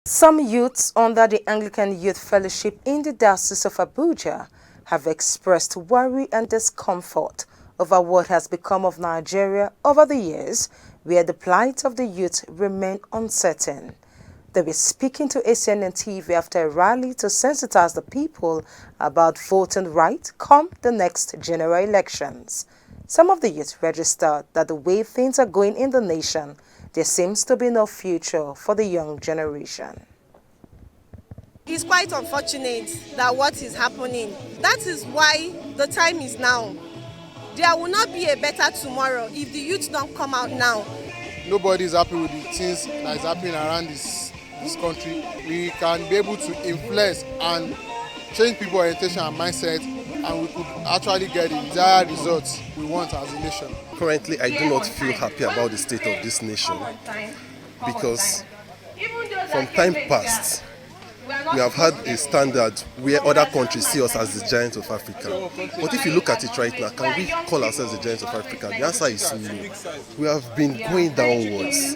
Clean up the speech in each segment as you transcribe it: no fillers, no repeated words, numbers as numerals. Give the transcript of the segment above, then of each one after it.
Some youths under the Anglican Youth Fellowship in the Diocese of Abuja have expressed worry and discomfort over what has become of Nigeria over the years, where the plight of the youth remain uncertain. They were speaking to ACNNTV after a rally to sensitize the people about voting rights come the next general elections. Some of the youth registered that the way things are going in the nation, there seems to be no future for the young generation. It's quite unfortunate that what is happening. That is why the time is now. There will not be a better tomorrow if the youth don't come out now. Nobody is happy with the things that is happening around this country. We can be able to influence and change people's orientation and mindset, and we could actually get the desired results we want as a nation. Currently, I do not feel happy about the state of this nation because from time past, we have had a standard where other countries see us as the giants of Africa. But if you look at it right now, can we call ourselves the giants of Africa? The answer is no. We have been going downwards.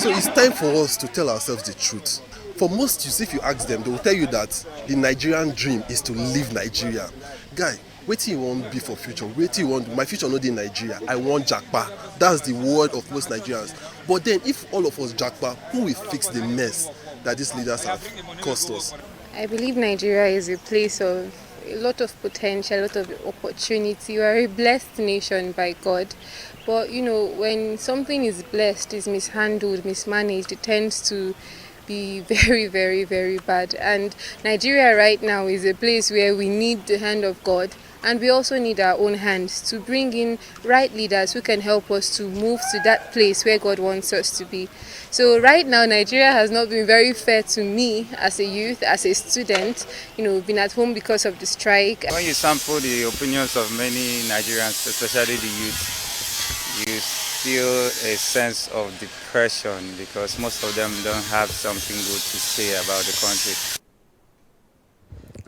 So it's time for us to tell ourselves the truth. For most youths, if you ask them, they will tell you that the Nigerian dream is to leave Nigeria. Guy, what do you want be for future? What do you want? My future not in Nigeria. I want Japa. That's the word of most Nigerians. But then if all of us Japa, who will fix the mess that these leaders have caused us? I believe Nigeria is a place of a lot of potential, a lot of opportunity. We are a blessed nation by God. But you know, when something is blessed, is mishandled, mismanaged, it tends to be very, very, very bad. And Nigeria right now is a place where we need the hand of God, and we also need our own hands to bring in right leaders who can help us to move to that place where God wants us to be. So right now, Nigeria has not been very fair to me as a youth, as a student, been at home because of the strike. When you sample the opinions of many Nigerians, especially the youth, you feel a sense of depression because most of them don't have something good to say about the country.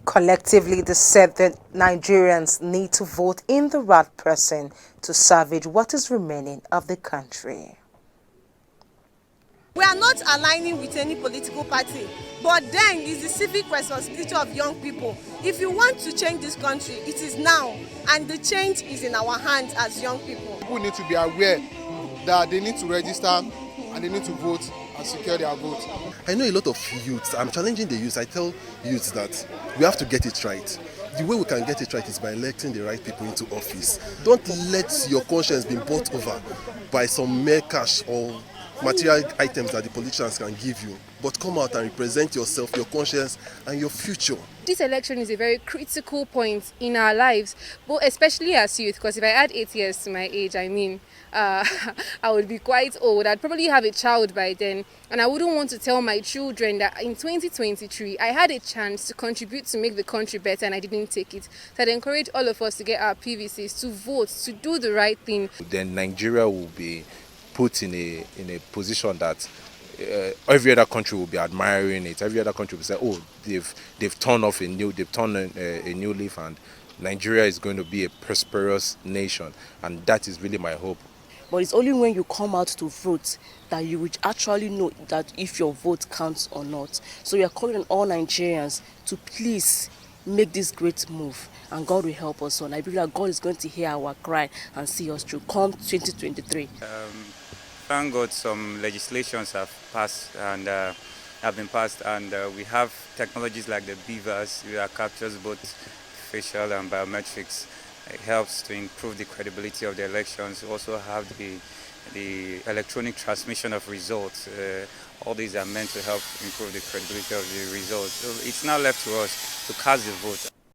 Collectively, they said that Nigerians need to vote in the right person to salvage what is remaining of the country. We are not aligning with any political party, but then it's the civic responsibility of young people. If you want to change this country, it is now, and the change is in our hands as young people. People need to be aware that they need to register and they need to vote and secure their vote. I know a lot of youths. I'm challenging the youths. I tell youths that we have to get it right. The way we can get it right is by electing the right people into office. Don't let your conscience be bought over by some mere cash or material items that the politicians can give you, but come out and represent yourself, your conscience, and your future. This election is a very critical point in our lives, but especially as youth, because if I add 8 years to my age, I would be quite old. I'd probably have a child by then, and I wouldn't want to tell my children that in 2023, I had a chance to contribute to make the country better and I didn't take it. So I'd encourage all of us to get our PVCs, to vote, to do the right thing. Then Nigeria will be put in a position that every other country will be admiring it. Every other country will say, "Oh, they've turned a new leaf, and Nigeria is going to be a prosperous nation." And that is really my hope. But it's only when you come out to vote that you will actually know that if your vote counts or not. So we are calling on all Nigerians to please make this great move, and God will help us on. I believe that God is going to hear our cry and see us through come 2023. Thank God some legislations have been passed, and we have technologies like the beavers that captures both facial and biometrics. It helps to improve the credibility of the elections. We also have the electronic transmission of results. All these are meant to help improve the credibility of the results. So it's now left to us to cast the vote.